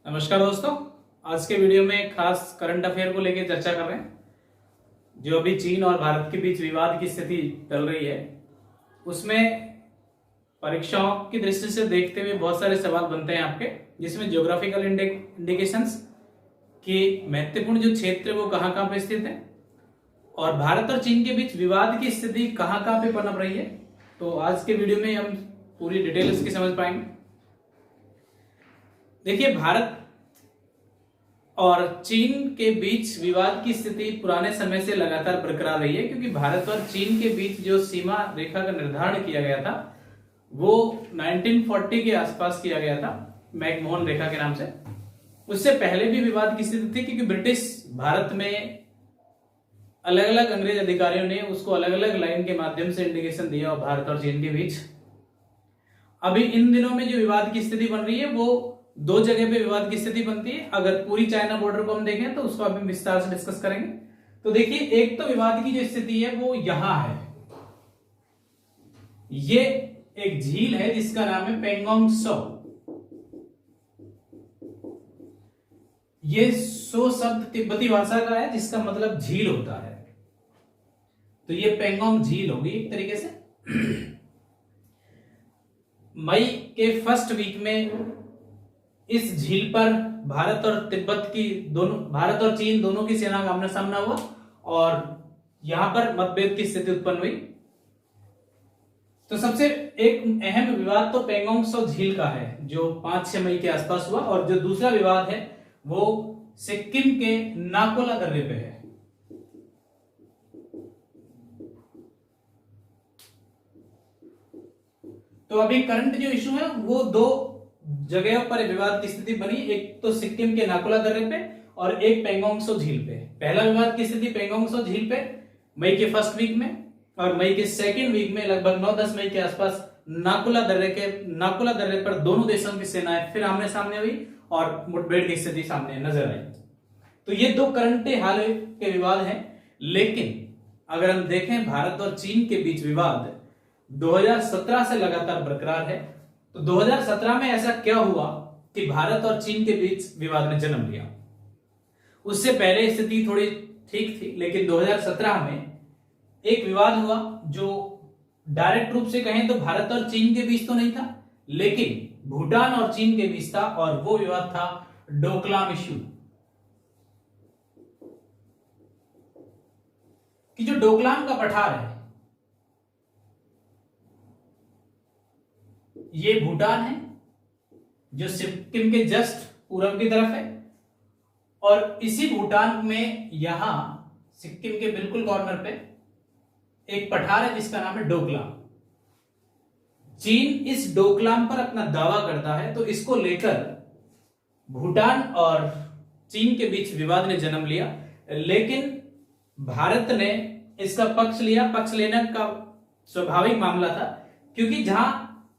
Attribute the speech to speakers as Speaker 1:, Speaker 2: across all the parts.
Speaker 1: नमस्कार दोस्तों। आज के वीडियो में खास करंट अफेयर को लेकर चर्चा कर रहे हैं। जो अभी चीन और भारत के बीच विवाद की स्थिति चल रही है, उसमें परीक्षाओं की दृष्टि से देखते हुए बहुत सारे सवाल बनते हैं आपके, जिसमें ज्योग्राफिकल इंडिकेशंस की महत्वपूर्ण जो क्षेत्र है वो कहाँ कहाँ पे स्थित है और भारत और चीन के बीच विवाद की स्थिति कहाँ कहाँ पे पनप रही है। तो आज के वीडियो में हम पूरी डिटेल इसकी समझ पाएंगे। देखिए, भारत और चीन के बीच विवाद की स्थिति पुराने समय से लगातार बरकरार रही है, क्योंकि भारत और चीन के बीच जो सीमा रेखा का निर्धारण किया गया था वो 1940 के आसपास किया गया था, मैकमोहन रेखा के नाम से। उससे पहले भी विवाद की स्थिति थी, क्योंकि ब्रिटिश भारत में अलग अलग अंग्रेज अधिकारियों ने उसको अलग अलग लाइन के माध्यम से इंडिकेशन दिया और भारत और चीन के बीच। अभी इन दिनों में जो विवाद की स्थिति बन रही है वो दो जगह पे विवाद की स्थिति बनती है। अगर पूरी चाइना बॉर्डर को हम देखें तो उसको अभी विस्तार से डिस्कस करेंगे। तो देखिए, एक तो विवाद की जो स्थिति है वो यहां है। ये एक झील है जिसका नाम है पेंगोंग त्सो। ये सो शब्द तिब्बती भाषा का है जिसका मतलब झील होता है। तो ये पेंगोंग झील होगी एक तरीके से। मई के फर्स्ट वीक में इस झील पर भारत और चीन दोनों की सेना का आमना सामना हुआ और यहां पर मतभेद की स्थिति उत्पन्न हुई। तो सबसे एक अहम विवाद तो पेंगोंग त्सो झील का है, जो 5-6 मई के आसपास हुआ। और जो दूसरा विवाद है वो सिक्किम के नाकोला दर्रे पे है। तो अभी करंट जो इशू है वो दो जगहों पर विवाद की स्थिति बनी, एक तो सिक्किम के नाकोला दर्रे पे और एक पेंगोंग त्सो झील पे। पहला विवाद की स्थिति पेंगोंग त्सो झील पे मई के फर्स्ट वीक में, और मई के सेकंड वीक में लगभग 9-10 मई के आसपास नाकोला दर्रे पर दोनों देशों की सेनाएं फिर आमने सामने हुई और मुठभेड़ की स्थिति सामने नजर आई। तो ये दो करंट हाल के विवाद हैं। लेकिन अगर हम देखें भारत और चीन के बीच विवाद 2017 से लगातार बरकरार है। तो 2017 में ऐसा क्या हुआ कि भारत और चीन के बीच विवाद ने जन्म लिया? उससे पहले स्थिति थोड़ी ठीक थी, लेकिन 2017 में एक विवाद हुआ जो डायरेक्ट रूप से कहें तो भारत और चीन के बीच तो नहीं था, लेकिन भूटान और चीन के बीच था। और वो विवाद था डोकलाम इश्यू। कि जो डोकलाम का पठार है ये भूटान है, जो सिक्किम के जस्ट पूरब की तरफ है। और इसी भूटान में यहां सिक्किम के बिल्कुल कॉर्नर पे एक पठार है जिसका नाम है डोकलाम। चीन इस डोकलाम पर अपना दावा करता है, तो इसको लेकर भूटान और चीन के बीच विवाद ने जन्म लिया। लेकिन भारत ने इसका पक्ष लिया। पक्ष लेने का स्वाभाविक मामला था, क्योंकि जहां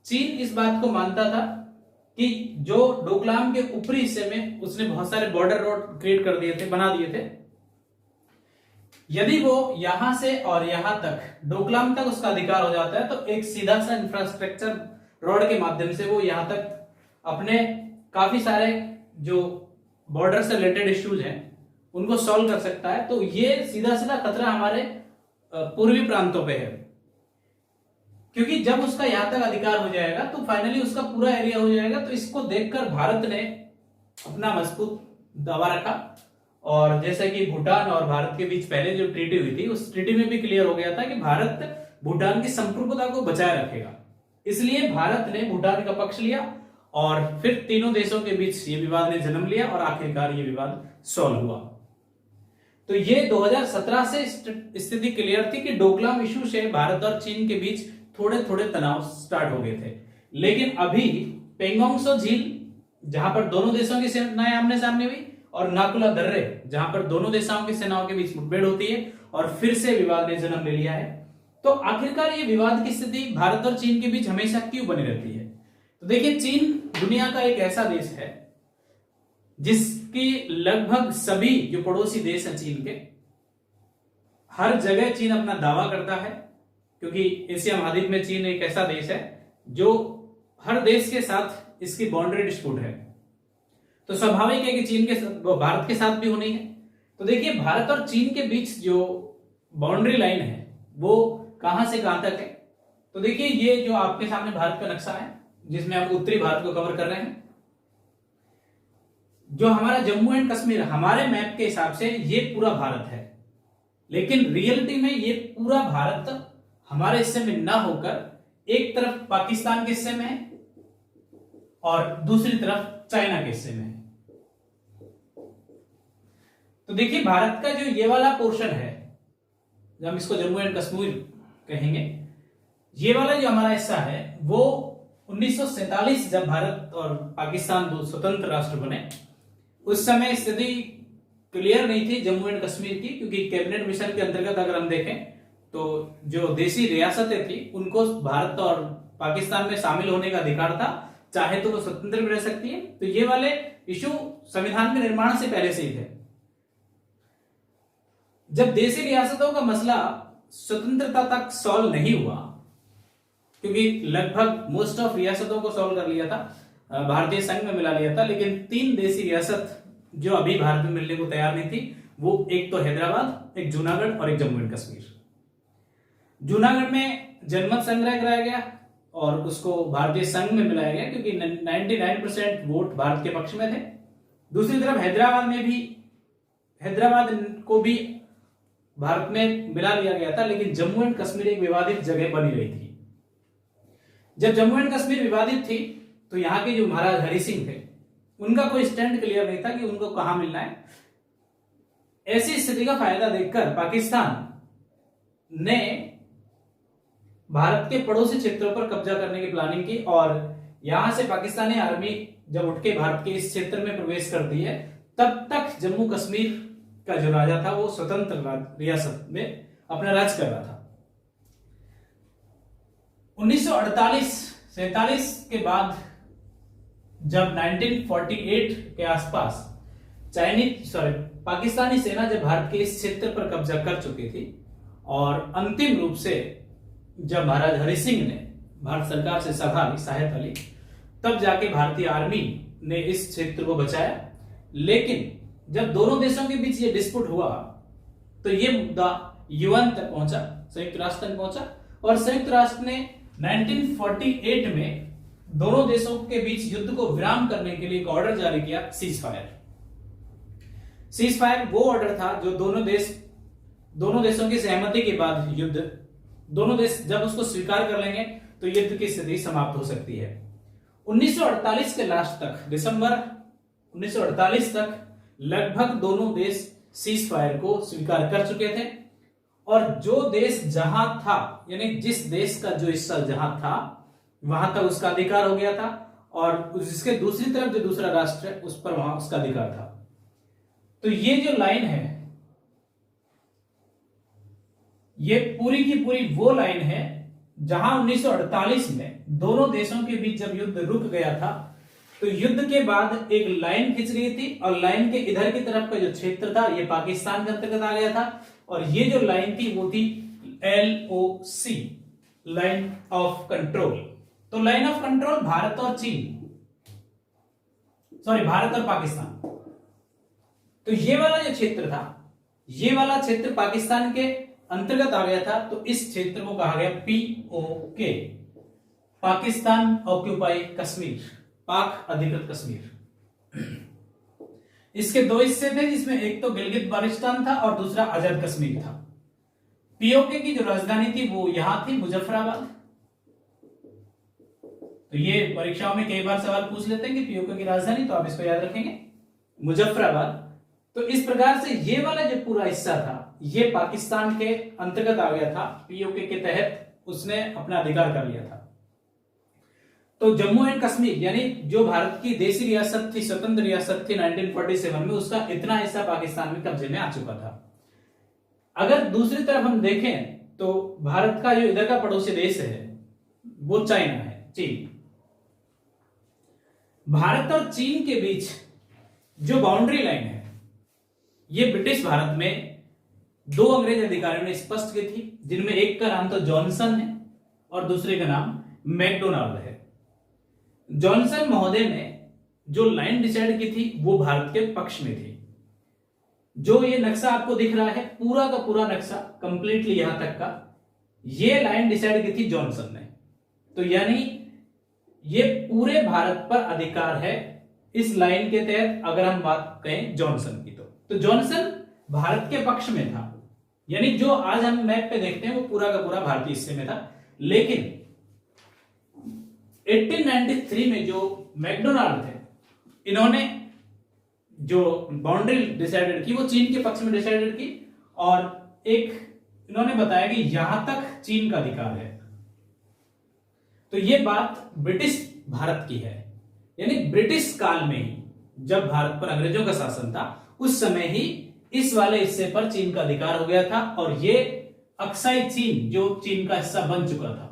Speaker 1: चीन इस बात को मानता था कि जो डोकलाम के ऊपरी हिस्से में उसने बहुत सारे बॉर्डर रोड क्रिएट कर दिए थे, बना दिए थे। यदि वो यहां से और यहां तक डोकलाम तक उसका अधिकार हो जाता है, तो एक सीधा सा इंफ्रास्ट्रक्चर रोड के माध्यम से वो यहां तक अपने काफी सारे जो बॉर्डर से रिलेटेड इश्यूज हैं उनको सॉल्व कर सकता है। तो ये सीधा सीधा खतरा हमारे पूर्वी प्रांतों पे है, क्योंकि जब उसका यहां तक अधिकार हो जाएगा तो फाइनली उसका पूरा एरिया हो जाएगा। तो इसको देखकर भारत ने अपना मजबूत दावा रखा। और जैसे कि भूटान और भारत के बीच पहले जो ट्रीटी हुई थी, उस ट्रीटी में भी क्लियर हो गया था कि भारत भूटान की संप्रभुता को बचाए रखेगा। इसलिए भारत ने भूटान का पक्ष लिया और फिर तीनों देशों के बीच ये विवाद ने जन्म लिया और आखिरकार ये विवाद सॉल्व हुआ। तो ये 2017 से स्थिति क्लियर थी कि डोकलाम इशू से भारत और चीन के बीच थोड़े थोड़े तनाव स्टार्ट हो गए थे। लेकिन अभी पेंगोंग त्सो झील, जहां पर दोनों देशों की सेनाएं आमने सामने हुई, और नाकुला दर्रे, जहां पर दोनों देशों की सेनाओं के बीच मुठभेड़ होती है, और फिर से विवाद ने जन्म ले लिया है। तो आखिरकार ये विवाद की स्थिति भारत और चीन के बीच हमेशा क्यों बनी रहती है? तो देखिए, चीन दुनिया का एक ऐसा देश है जिसकी लगभग सभी जो पड़ोसी देश हैं चीन के, हर जगह चीन अपना दावा करता है, क्योंकि एशिया महाद्वीप में चीन एक ऐसा देश है जो हर देश के साथ इसकी बाउंड्री डिस्प्यूट है। तो स्वाभाविक है कि चीन के भारत के साथ भी होनी है। तो देखिए भारत और चीन के बीच जो बाउंड्री लाइन है वो कहां से कहां तक है। तो देखिए ये जो आपके सामने भारत का नक्शा है जिसमें हम उत्तरी भारत को कवर कर रहे हैं। जो हमारा जम्मू एंड कश्मीर हमारे मैप के हिसाब से ये पूरा भारत है, लेकिन रियलिटी में ये पूरा भारत हमारे हिस्से में ना होकर एक तरफ पाकिस्तान के हिस्से में है और दूसरी तरफ चाइना के हिस्से में है। तो देखिए भारत का जो ये वाला पोर्शन है, जब हम इसको जम्मू एंड कश्मीर कहेंगे, ये वाला जो हमारा हिस्सा है वो 1947 जब भारत और पाकिस्तान दो स्वतंत्र राष्ट्र बने उस समय स्थिति क्लियर नहीं थी जम्मू एंड कश्मीर की, क्योंकि कैबिनेट मिशन के अंतर्गत अगर हम देखें तो जो देशी रियासतें थी उनको भारत और पाकिस्तान में शामिल होने का अधिकार था, चाहे तो वो स्वतंत्र भी रह सकती है। तो ये वाले इशू संविधान के निर्माण से पहले से ही थे। जब देशी रियासतों का मसला स्वतंत्रता तक सॉल्व नहीं हुआ, क्योंकि लगभग मोस्ट ऑफ रियासतों को सॉल्व कर लिया था, भारतीय संघ में मिला लिया था, लेकिन 3 देशी रियासत जो अभी भारत में मिलने को तैयार नहीं थी, वो एक तो हैदराबाद, एक जूनागढ़ और एक जम्मू एंड कश्मीर। जूनागढ़ में जनमत संग्रह कराया गया और उसको भारतीय संघ में मिलाया गया क्योंकि 99% वोट भारत के पक्ष में थे। दूसरी तरफ हैदराबाद में भी, हैदराबाद को भी भारत में मिला लिया गया था, लेकिन जम्मू एंड कश्मीर एक विवादित जगह बनी रही थी। जब जम्मू एंड कश्मीर विवादित थी तो यहाँ के जो महाराज हरि सिंह थे उनका कोई स्टैंड क्लियर नहीं था कि उनको कहां मिलना है। ऐसी स्थिति का फायदा देखकर पाकिस्तान ने भारत के पड़ोसी क्षेत्रों पर कब्जा करने की प्लानिंग की और यहां से पाकिस्तानी आर्मी जब उठ के भारत के इस क्षेत्र में प्रवेश करती है, तब तक जम्मू कश्मीर का जो राजा था वो स्वतंत्र रियासत में अपना राज कर रहा था। 1947 के बाद जब 1948 के आसपास पाकिस्तानी सेना जब भारत के इस क्षेत्र पर कब्जा कर चुकी थी और अंतिम रूप से जब महाराज हरि सिंह ने भारत सरकार से सहायता ली, तब जाके भारतीय आर्मी ने इस क्षेत्र को बचाया। लेकिन जब दोनों देशों के बीच ये डिस्प्यूट हुआ तो ये मुद्दा यूएन तक पहुंचा, संयुक्त राष्ट्र तक पहुंचा और संयुक्त राष्ट्र ने 1948 में दोनों देशों के बीच युद्ध को विराम करने के लिए एक ऑर्डर जारी किया, सीज फायर। वो ऑर्डर था जो दोनों देशों की सहमति के बाद युद्ध, दोनों देश जब उसको स्वीकार कर लेंगे तो युद्ध की स्थिति समाप्त हो सकती है। 1948 के लास्ट तक, दिसंबर 1948 तक लगभग दोनों देश सीज फायर को स्वीकार कर चुके थे और जो देश जहां था, यानी जिस देश का जो हिस्सा जहां था वहां तक उसका अधिकार हो गया था और जिसके दूसरी तरफ जो दूसरा राष्ट्र है उस पर वहां उसका अधिकार था। तो ये जो लाइन है, ये पूरी की पूरी वो लाइन है जहां 1948 में दोनों देशों के बीच जब युद्ध रुक गया था तो युद्ध के बाद एक लाइन खिंच गई थी और लाइन के इधर की तरफ का जो क्षेत्र था ये पाकिस्तान के अंतर्गत आ गया था और ये जो लाइन थी वो थी LOC, लाइन ऑफ कंट्रोल। तो लाइन ऑफ कंट्रोल भारत और पाकिस्तान। तो ये वाला जो क्षेत्र था, ये वाला क्षेत्र पाकिस्तान के अंतर्गत आ गया था, तो इस क्षेत्र को कहा गया POK, पाकिस्तान ऑक्यूपाई कश्मीर, पाक अधिकृत कश्मीर। इसके 2 हिस्से थे जिसमें एक तो गिलगित बाल्टिस्तान था और दूसरा आजाद कश्मीर था। POK की जो राजधानी थी वो यहां थी, मुजफ्फराबाद। तो ये परीक्षाओं में कई बार सवाल पूछ लेते हैं कि POK की राजधानी, तो आप इसको याद रखेंगे, मुजफ्फराबाद। तो इस प्रकार से ये वाला जो पूरा हिस्सा था ये पाकिस्तान के अंतर्गत आ गया था, POK के तहत उसने अपना अधिकार कर लिया था। तो जम्मू एंड कश्मीर यानी जो भारत की देशी रियासत थी, स्वतंत्र रियासत थी 1947 में, उसका इतना हिस्सा पाकिस्तान में कब्जे में आ चुका था। अगर दूसरी तरफ हम देखें तो भारत का जो इधर का पड़ोसी देश है वो चाइना है, चीन। भारत और चीन के बीच जो बाउंड्री लाइन है ये ब्रिटिश भारत में 2 अंग्रेज अधिकारियों ने स्पष्ट की थी, जिनमें एक का नाम तो जॉनसन है और दूसरे का नाम मैकडोनाल्ड है। जॉनसन महोदय ने जो लाइन डिसाइड की थी वो भारत के पक्ष में थी। जो ये नक्शा आपको दिख रहा है, पूरा का पूरा नक्शा कंप्लीटली यहां तक का, ये लाइन डिसाइड की थी जॉनसन ने। तो यानी ये पूरे भारत पर अधिकार है इस लाइन के तहत, अगर हम बात करें जॉनसन की। तो जॉनसन भारत के पक्ष में था, यानी जो आज हम मैप पे देखते हैं वो पूरा का पूरा भारतीय हिस्से में था। लेकिन 1893 में जो मैकडोनाल्ड थे, इन्होंने जो बाउंड्री डिसाइडेड की वो चीन के पक्ष में डिसाइडेड की, और एक इन्होंने बताया कि यहां तक चीन का अधिकार है। तो ये बात ब्रिटिश भारत की है, यानी ब्रिटिश काल में ही, जब भारत पर अंग्रेजों का शासन था, उस समय ही इस वाले हिस्से पर चीन का अधिकार हो गया था, और ये अक्साई चीन जो चीन का हिस्सा बन चुका था।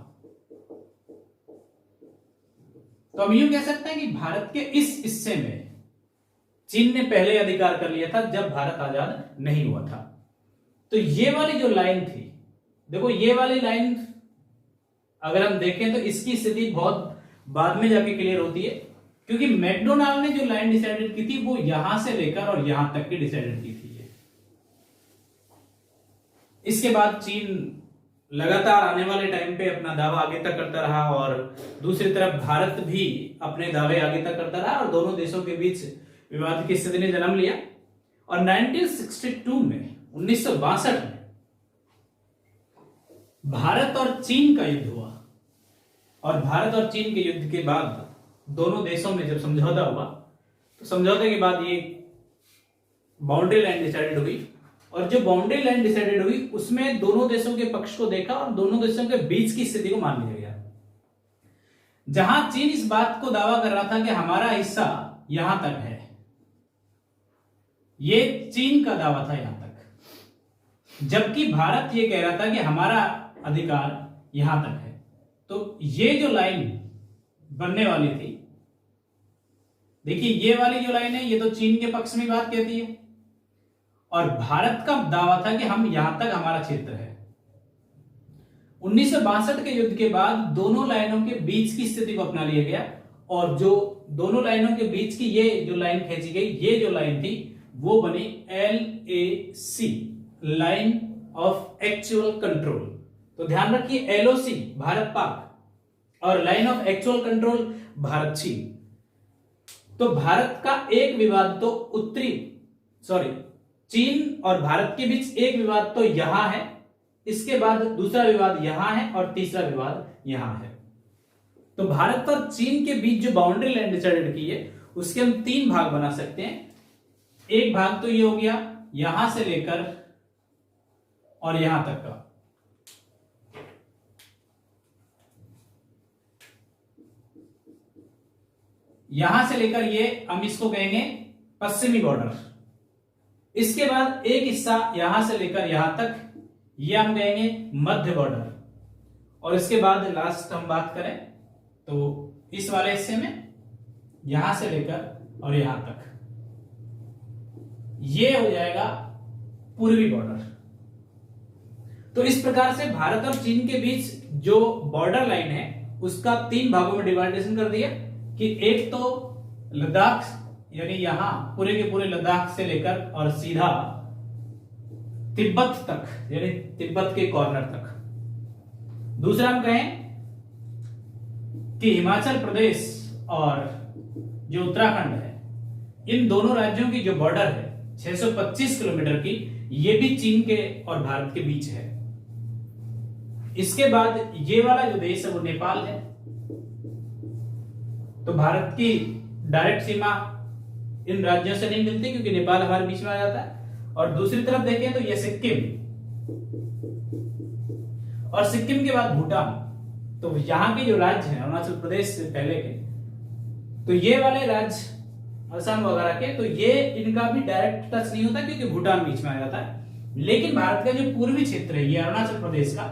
Speaker 1: तो हम यूं कह सकते हैं कि भारत के इस हिस्से में चीन ने पहले अधिकार कर लिया था जब भारत आजाद नहीं हुआ था। तो ये वाली जो लाइन थी, देखो ये वाली लाइन अगर हम देखें तो इसकी स्थिति बहुत बाद में जाके क्लियर होती है, क्योंकि मैकडोनाल्ड ने जो लाइन डिसाइडेड की थी वो यहां से लेकर और यहां तक की डिसाइडेड की थी। इसके बाद चीन लगातार आने वाले टाइम पे अपना दावा आगे तक करता रहा, और दूसरी तरफ भारत भी अपने दावे आगे तक करता रहा, और दोनों देशों के बीच विवाद की स्थिति ने जन्म लिया। और 1962 में 1962 में भारत और चीन का युद्ध हुआ, और भारत और चीन के युद्ध के बाद दोनों देशों में जब समझौता हुआ, तो समझौते के बाद ये बाउंड्री लाइन डिसाइडेड हुई, और जो बाउंड्री लाइन डिसाइडेड हुई उसमें दोनों देशों के पक्ष को देखा और दोनों देशों के बीच की स्थिति को मान लिया गया। जहां चीन इस बात को दावा कर रहा था कि हमारा हिस्सा यहां तक है, ये चीन का दावा था यहां तक, जबकि भारत ये कह रहा था कि हमारा अधिकार यहां तक है। तो ये जो लाइन बनने वाली थी, देखिए ये वाली जो लाइन है ये तो चीन के पक्ष में बात कहती है, और भारत का दावा था कि हम यहां तक हमारा क्षेत्र है। 1962 के युद्ध के बाद दोनों लाइनों के बीच की स्थिति को अपना लिया गया, और जो दोनों लाइनों के बीच की ये जो लाइन खींची गई, ये जो लाइन थी वो बनी LAC, line of actual control. तो ध्यान रखिए LOC भारत पाक और line of actual control Bharat चीन। तो भारत का एक विवाद तो चीन और भारत के बीच एक विवाद तो यहां है, इसके बाद दूसरा विवाद यहां है, और तीसरा विवाद यहां है। तो भारत और चीन के बीच जो बाउंड्री लाइन डिसाइडेड की है उसके हम तीन भाग बना सकते हैं। एक भाग तो ये हो गया यहां से लेकर और यहां तक का, यहां से लेकर ये हम इसको कहेंगे पश्चिमी बॉर्डर। इसके बाद एक हिस्सा यहां से लेकर यहां तक, ये हम कहेंगे मध्य बॉर्डर। और इसके बाद लास्ट हम बात करें तो इस वाले हिस्से में यहां से लेकर और यहां तक, ये हो जाएगा पूर्वी बॉर्डर। तो इस प्रकार से भारत और चीन के बीच जो बॉर्डर लाइन है उसका तीन भागों में डिवाइडेशन कर दिया, कि एक तो लद्दाख, यानी यहां पूरे के पूरे लद्दाख से लेकर और सीधा तिब्बत तक, यानी तिब्बत के कॉर्नर तक। दूसरा हम कहें कि हिमाचल प्रदेश और जो उत्तराखंड है, इन दोनों राज्यों की जो बॉर्डर है 625 किलोमीटर की, ये भी चीन के और भारत के बीच है। इसके बाद ये वाला जो देश है वो नेपाल है। तो भारत की डायरेक्ट सीमा इन राज्यों से नहीं मिलती क्योंकि नेपाल हमारे बीच में आ जाता है। और दूसरी तरफ देखें तो ये सिक्किम, और सिक्किम के बाद भूटान। तो यहां के जो राज्य हैं अरुणाचल प्रदेश से पहले के, तो ये वाले राज्य असम वगैरह के, तो ये इनका भी डायरेक्ट टच नहीं होता क्योंकि भूटान बीच में आ जाता है। लेकिन भारत का जो पूर्वी क्षेत्र है ये अरुणाचल प्रदेश का,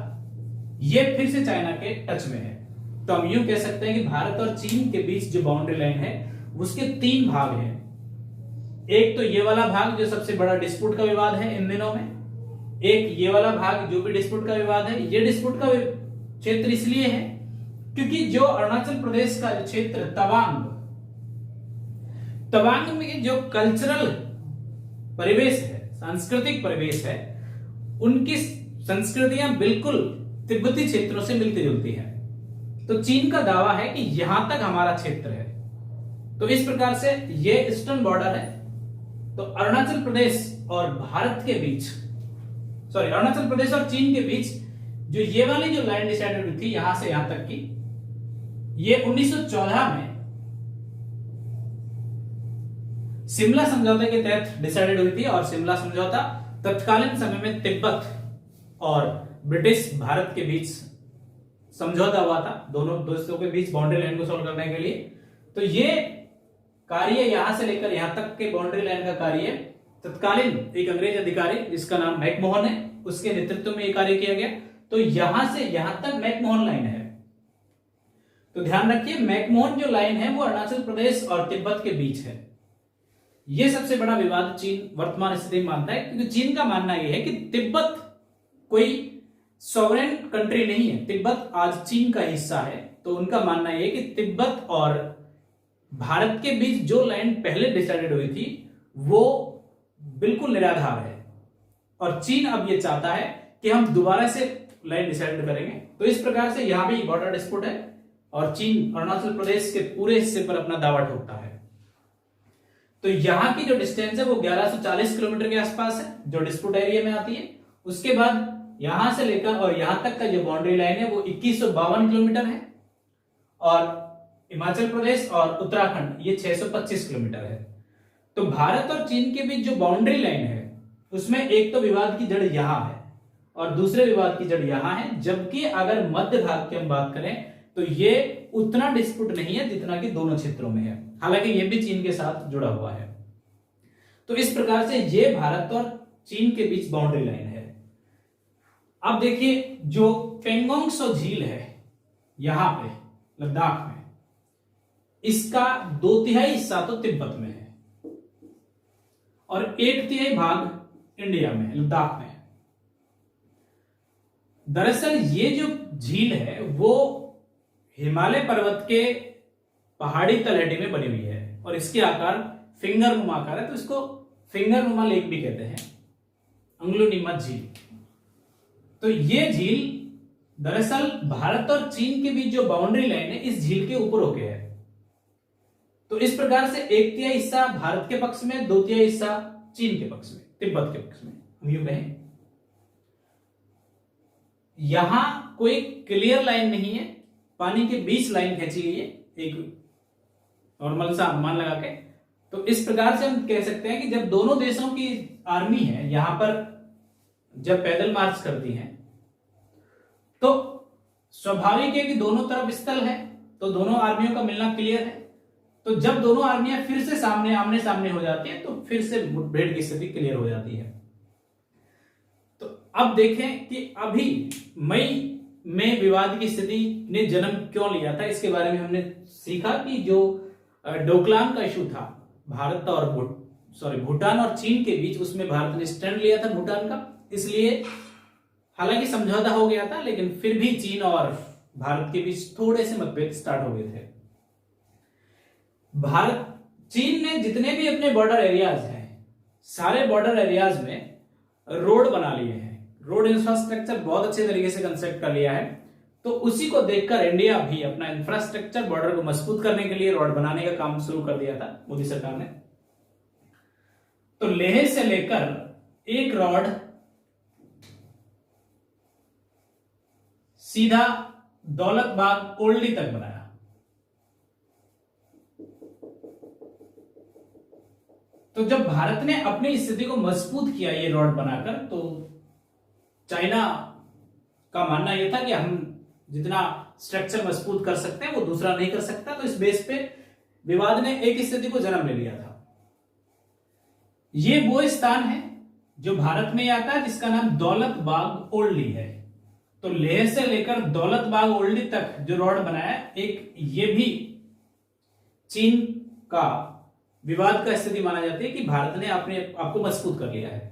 Speaker 1: ये फिर से चाइना के टच में है। तो हम यूं कह सकते हैं कि भारत और चीन के बीच जो बाउंड्री लाइन है उसके तीन भाग हैं। एक तो ये वाला भाग जो सबसे बड़ा डिस्प्यूट का विवाद है इन दिनों में, एक ये वाला भाग जो भी डिस्प्यूट का विवाद है। ये डिस्प्यूट का क्षेत्र इसलिए है क्योंकि जो अरुणाचल प्रदेश का जो क्षेत्र तवांग, तवांग में जो कल्चरल परिवेश है, सांस्कृतिक परिवेश है, उनकी संस्कृतियां बिल्कुल तिब्बती क्षेत्रों से मिलती जुलती हैं। तो चीन का दावा है कि यहां तक हमारा क्षेत्र है। तो इस प्रकार से ये ईस्टर्न बॉर्डर है। तो अरुणाचल प्रदेश और भारत के बीच, अरुणाचल प्रदेश और चीन के बीच जो ये वाली जो लाइन डिसाइडेड हुई थी यहां से यहां तक की, ये 1914 में शिमला समझौते के तहत डिसाइडेड हुई थी। और शिमला समझौता तत्कालीन समय में तिब्बत और ब्रिटिश भारत के बीच समझौता हुआ था, दोनों देशों के बीच बाउंड्री लाइन को सॉल्व करने के लिए। तो ये कार्य यहां से लेकर यहां तक के बाउंड्री लाइन का कार्य तत्कालीन एक अंग्रेज अधिकारी जिसका नाम मैकमोहन है, उसके नेतृत्व में यह कार्य किया गया। तो यहां से यहां तक मैकमोहन लाइन है। तो ध्यान रखिए, मैकमोहन जो लाइन है वो अरुणाचल प्रदेश और तिब्बत के बीच है। यह सबसे बड़ा विवाद चीन वर्तमान स्थिति में मानता है, क्योंकि चीन का मानना यह है कि तिब्बत कोई सॉवरेन कंट्री नहीं है, तिब्बत आज चीन का हिस्सा है। तो उनका मानना यह है कि तिब्बत और भारत के बीच जो लाइन पहले डिसाइडेड हुई थी वो बिल्कुल निराधार है, और चीन अब यह चाहता है कि हम दोबारा से लाइन डिसाइड करेंगे। तो इस प्रकार से यहां भी बॉर्डर डिस्प्यूट है और चीन अरुणाचल प्रदेश के पूरे हिस्से पर अपना दावा ठोकता है। तो यहां की जो डिस्टेंस है वो 1140 किलोमीटर के आसपास है, जो डिस्प्यूट एरिया में आती है। उसके बाद यहां से लेकर और यहां तक का जो बाउंड्री लाइन है वो 2152 किलोमीटर है, और हिमाचल प्रदेश और उत्तराखंड ये 625 किलोमीटर है। तो भारत और चीन के बीच जो बाउंड्री लाइन है उसमें एक तो विवाद की जड़ यहां है और दूसरे विवाद की जड़ यहां है, जबकि अगर मध्य भाग की हम बात करें तो ये उतना डिस्प्यूट नहीं है जितना कि दोनों क्षेत्रों में है, हालांकि ये भी चीन के साथ जुड़ा हुआ है। तो इस प्रकार से ये भारत और चीन के बीच बाउंड्री लाइन है। अब देखिए, जो पेंगोंग त्सो झील है यहां पे लद्दाख में, इसका 2/3 हिस्सा तो तिब्बत में है और 1/3 भाग इंडिया में, लद्दाख में। दरअसल ये जो झील है वो हिमालय पर्वत के पहाड़ी तलहटी में बनी हुई है और इसके आकार फिंगर नुमा आकार है, तो इसको फिंगर नुमा लेक भी कहते हैं, अंगुलिनीमत झील। तो ये झील दरअसल भारत और चीन के बीच जो बाउंड्री लाइन है इस झील के ऊपर होके है। तो इस प्रकार से 1/3 हिस्सा भारत के पक्ष में, 2/3 हिस्सा चीन के पक्ष में, तिब्बत के पक्ष में, हम यूं कहें। यहां कोई क्लियर लाइन नहीं है, पानी के बीच लाइन खींची गई है एक नॉर्मल सा अनुमान लगा के। तो इस प्रकार से हम कह सकते हैं कि जब दोनों देशों की आर्मी है यहां पर जब पैदल मार्च करती हैं तो स्वाभाविक है कि दोनों तरफ स्थल है, तो दोनों आर्मियों का मिलना क्लियर है। तो जब दोनों आर्मियां फिर से आमने सामने हो जाती है तो फिर से मुठभेड़ की स्थिति क्लियर हो जाती है। तो अब देखें कि अभी मई में विवाद की स्थिति ने जन्म क्यों लिया था, इसके बारे में हमने सीखा कि जो डोकलाम का इशू था भारत और भूटान और चीन के बीच, उसमें भारत ने स्टैंड लिया था भूटान का, इसलिए हालांकि समझौता हो गया था लेकिन फिर भी चीन और भारत के बीच थोड़े से मतभेद स्टार्ट हो गए थे। चीन ने जितने भी अपने बॉर्डर एरियाज हैं, सारे बॉर्डर एरियाज में रोड बना लिए हैं, रोड इंफ्रास्ट्रक्चर बहुत अच्छे तरीके से कंस्ट्रक्ट कर लिया है। तो उसी को देखकर इंडिया भी अपना इंफ्रास्ट्रक्चर बॉर्डर को मजबूत करने के लिए रोड बनाने का काम शुरू कर दिया था मोदी सरकार ने। तो लेह से लेकर एक रोड सीधा दौलत बाग ओल्डी तक बनाया। तो जब भारत ने अपनी स्थिति को मजबूत किया ये रोड बनाकर, तो चाइना का मानना यह था कि हम जितना स्ट्रक्चर मजबूत कर सकते हैं वो दूसरा नहीं कर सकता। तो इस बेस पे विवाद ने एक स्थिति को जन्म ले लिया था। ये वो स्थान है जो भारत में आता है जिसका नाम दौलत बाग ओल्डी है। तो लेह से लेकर दौलत बाग ओल्डी तक जो रोड बनाया, एक ये भी चीन का विवाद का स्थिति माना जाती है कि भारत ने अपने आपको मजबूत कर लिया है।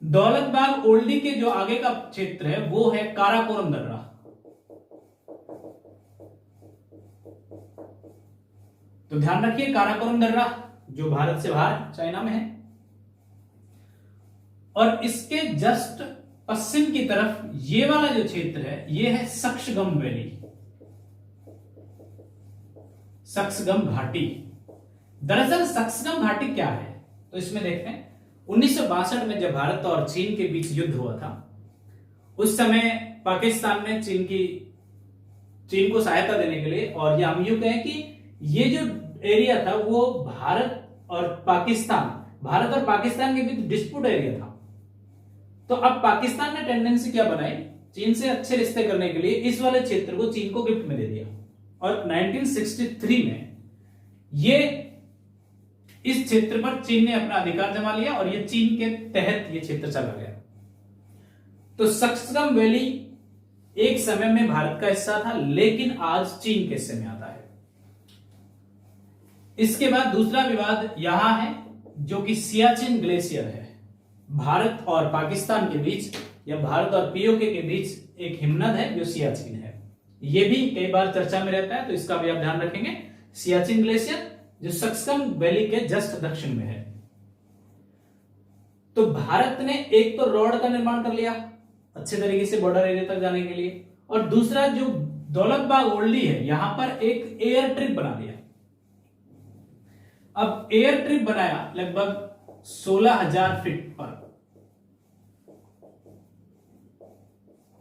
Speaker 1: दौलत बाग ओल्डी के जो आगे का क्षेत्र है वो है काराकोरम दर्रा। तो ध्यान रखिए काराकोरम दर्रा जो भारत से बाहर चाइना में है, और इसके जस्ट पश्चिम की तरफ ये वाला जो क्षेत्र है ये है सक्सगम वैली, सक्सगम घाटी। दरअसल सक्सगम घाटी क्या है तो इसमें देखते हैं 1962 में जब भारत और चीन के बीच युद्ध हुआ था, उस समय पाकिस्तान ने चीन को सहायता देने के लिए, और ये हम यूं कहें कि ये जो एरिया था वो भारत और पाकिस्तान के बीच डिस्प्यूट एरिया था। तो अब पाकिस्तान ने टेंडेंसी क्या बनाई, चीन से अच्छे रिश्ते करने के लिए इस वाले क्षेत्र को चीन को गिफ्ट में दे दिया, और 1963 में ये इस क्षेत्र पर चीन ने अपना अधिकार जमा लिया और ये चीन के तहत ये क्षेत्र चला गया। तो सक्सगम वैली एक समय में भारत का हिस्सा था, लेकिन आज चीन के हिस्से में आता है। इसके बाद दूसरा विवाद यहां है जो कि सियाचिन ग्लेशियर है। भारत और पाकिस्तान के बीच या भारत और पीओके के बीच एक हिमनद है जो सियाचिन है। यह भी कई बार चर्चा में रहता है, तो इसका भी आप ध्यान रखेंगे। सियाचिन ग्लेशियर जो सक्सगम वैली के जस्ट दक्षिण में है। तो भारत ने एक तो रोड का निर्माण कर लिया अच्छे तरीके से बॉर्डर एरिया तक जाने के लिए, और दूसरा जो दौलत बाग ओल्डी है यहां पर एक एयर ट्रिप बना दिया। अब एयर ट्रिप बनाया लगभग 16,000 फीट पर,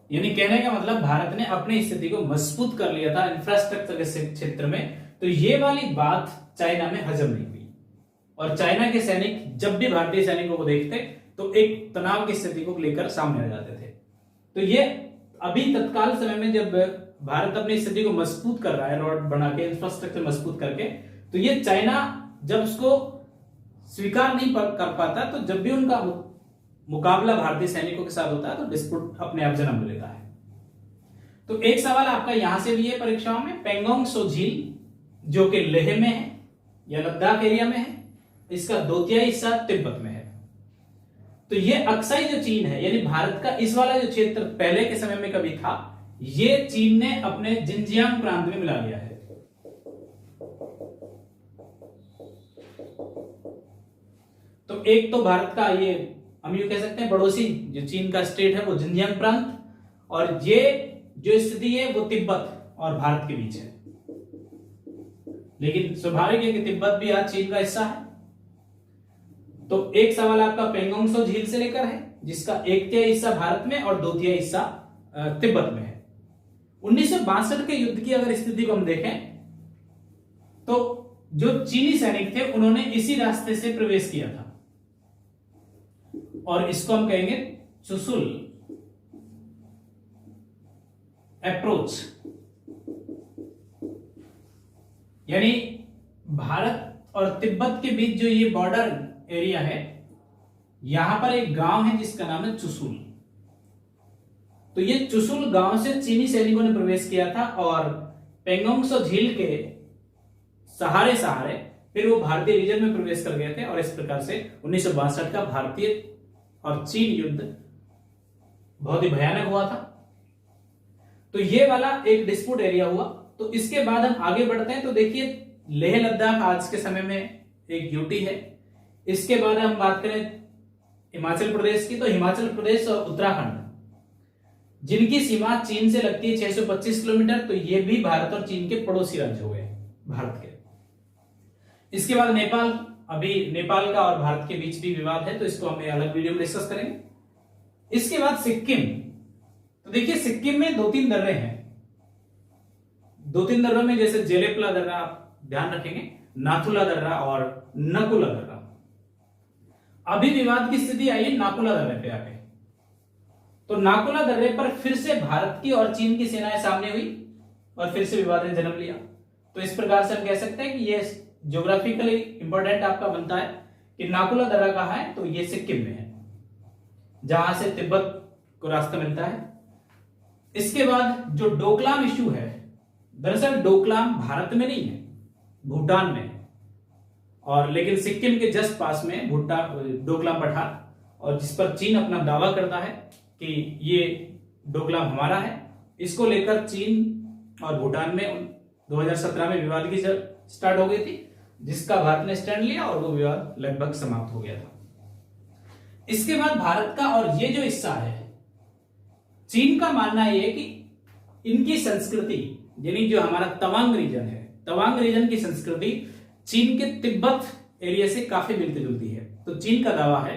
Speaker 1: यानी कहने का मतलब भारत ने अपनी स्थिति को मजबूत कर लिया था इंफ्रास्ट्रक्चर के क्षेत्र में। तो ये वाली बात चाइना में हजम नहीं हुई, और चाइना के सैनिक जब भी भारतीय सैनिकों को देखते तो एक तनाव की स्थिति को लेकर सामने आ जाते थे। तो ये अभी तत्काल समय में जब भारत अपनी स्थिति को मजबूत कर रहा है रोड बना के, इंफ्रास्ट्रक्चर मजबूत करके, तो ये चाइना जब उसको स्वीकार नहीं कर पाता, तो जब भी उनका मुकाबला भारतीय सैनिकों के साथ होता है तो डिस्प्यूट अपने आप जन्म लेता है। तो एक सवाल आपका यहां से भी है परीक्षाओं में, पेंगोंग सो झील जो कि लेह में है या लद्दाख एरिया में है, इसका 2/3 हिस्सा तिब्बत में है। तो ये अक्साई जो चीन है, यानी भारत का इस वाला जो क्षेत्र पहले के समय में कभी था, ये चीन ने अपने जिनजियांग प्रांत में मिला लिया है। तो एक तो भारत का ये हम यूं कह सकते हैं पड़ोसी जो चीन का स्टेट है वो जिनजियांग प्रांत, और ये जो स्थिति है वो तिब्बत और भारत के बीच है। लेकिन स्वाभाविक है कि तिब्बत भी आज चीन का हिस्सा है। तो एक सवाल आपका पेंगोंग सो झील से लेकर है, जिसका 1/3 हिस्सा भारत में और 2/3 हिस्सा तिब्बत में है। 1962 के युद्ध की अगर स्थिति को हम देखें तो जो चीनी सैनिक थे उन्होंने इसी रास्ते से प्रवेश किया था, और इसको हम कहेंगे चुसुल अप्रोच। यानी भारत और तिब्बत के बीच जो ये बॉर्डर एरिया है, यहां पर एक गांव है जिसका नाम है चुसुल। तो ये चुसुल गांव से चीनी सैनिकों ने प्रवेश किया था, और पेंगोंग सो झील के सहारे फिर वो भारतीय रीजन में प्रवेश कर गए थे, और इस प्रकार से 1962 का भारतीय और चीन युद्ध बहुत ही भयानक हुआ था। तो ये वाला एक डिस्प्यूट एरिया हुआ। तो इसके बाद हम आगे बढ़ते हैं, तो देखिए लेह लद्दाख आज के समय में एक यूटी है। इसके बाद हम बात करें हिमाचल प्रदेश की, तो हिमाचल प्रदेश और उत्तराखंड जिनकी सीमा चीन से लगती है 625 किलोमीटर, तो ये भी भारत और चीन के पड़ोसी राज्य हो गए भारत के। इसके बाद नेपाल, अभी नेपाल का और भारत के बीच भी विवाद है, तो इसको हम अलग वीडियो में डिस्कस करेंगे। इसके बाद सिक्किम, तो देखिए सिक्किम में 2-3 दर्रे हैं। 2-3 दर्रों में जैसे जेलेपला दर्रा आप ध्यान रखेंगे, नाथुला दर्रा और नकुला दर्रा। अभी विवाद की स्थिति आई है नाकुला दर्रे पे आके। तो नाकुला दर्रे पर फिर से भारत की और चीन की सेनाएं सामने हुई और फिर से विवाद ने जन्म लिया। तो इस प्रकार से हम कह सकते हैं कि ये ज्योग्राफिकली इंपॉर्टेंट आपका बनता है कि नाकुला दर्रा कहां है, तो ये सिक्किम में है जहां से तिब्बत को रास्ता मिलता है। इसके बाद जो डोकलाम इश्यू है, दरअसल डोकलाम भारत में नहीं है, भूटान में है, और लेकिन सिक्किम के जस्ट पास में डोकलाम पठार, और जिस पर चीन अपना दावा करता है कि ये डोकलाम हमारा है। इसको लेकर चीन और भूटान में 2017 में विवाद की स्टार्ट हो गई थी, जिसका भारत ने स्टैंड लिया और वो विवाद लगभग समाप्त हो गया था। इसके बाद भारत का और ये जो हिस्सा है, चीन का मानना यह है कि इनकी संस्कृति, यानी जो हमारा तवांग रीजन है, तवांग रीजन की संस्कृति चीन के तिब्बत एरिया से काफी मिलती जुलती है। तो चीन का दावा है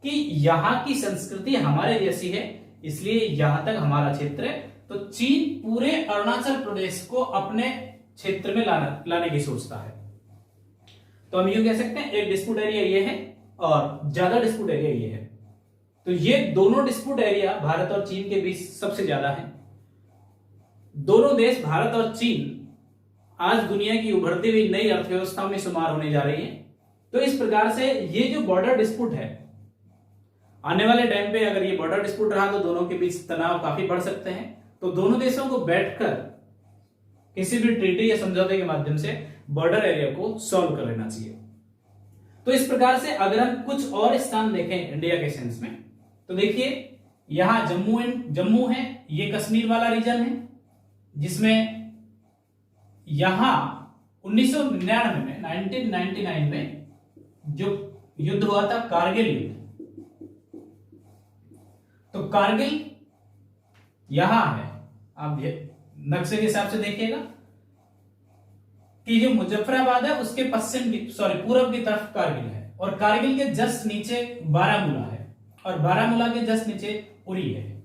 Speaker 1: कि यहां की संस्कृति हमारे जैसी है, इसलिए यहां तक हमारा क्षेत्र है। तो चीन पूरे अरुणाचल प्रदेश को अपने क्षेत्र में लाने की सोचता है। तो हम यूं कह सकते हैं एक डिस्प्यूट एरिया ये है और ज्यादा डिस्प्यूट एरिया ये है। तो ये दोनों डिस्प्यूट एरिया भारत और चीन के बीच सबसे ज्यादा है। दोनों देश भारत और चीन आज दुनिया की उभरती हुई नई अर्थव्यवस्था में शुमार होने जा रही है। तो इस प्रकार से ये जो बॉर्डर डिस्प्यूट है, आने वाले टाइम पे अगर ये बॉर्डर डिस्प्यूट रहा तो दोनों के बीच तनाव काफी बढ़ सकते हैं। तो दोनों देशों को बैठकर किसी भी ट्रीटी या समझौते के माध्यम से बॉर्डर एरिया को सॉल्व कर लेना चाहिए। तो इस प्रकार से अगर हम कुछ और स्थान देखें इंडिया के सेंस में, तो देखिए यहां जम्मू है, ये कश्मीर वाला रीजन है, जिसमें यहां 1999 में जो युद्ध हुआ था कारगिल युद्ध, तो कारगिल यहां है। आप नक्शे के हिसाब से देखिएगा कि जो मुजफ्फराबाद है उसके पूरब की तरफ कारगिल है, और कारगिल के जस्ट नीचे बारामूला है, और बारामूला के जस्ट नीचे उरी है।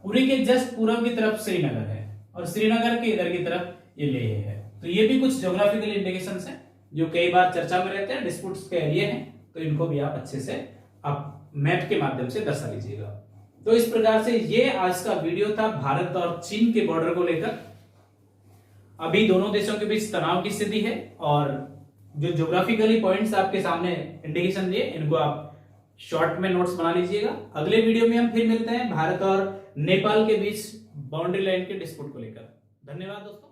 Speaker 1: उरी के जस्ट पूरब की तरफ श्रीनगर है, और श्रीनगर के इधर की तरफ ये लेह है। तो ये भी कुछ ज्योग्राफिकल इंडिकेशंस हैं जो कई बार चर्चा में रहते हैं, डिस्प्यूट्स के एरिया हैं। तो इनको भी आप अच्छे से आप मैप के माध्यम से दर्शा लीजिएगा। तो इस प्रकार से ये आज का वीडियो था भारत और चीन के बॉर्डर को लेकर। अभी दोनों देशों के बीच तनाव की स्थिति है, और जो ज्योग्राफिकली पॉइंट्स आपके सामने इंडिकेशन दिए, इनको आप शॉर्ट में नोट्स बना लीजिएगा। अगले वीडियो में हम फिर मिलते हैं भारत और नेपाल के बीच बाउंड्री लाइन के डिस्प्यूट को लेकर। धन्यवाद दोस्तों।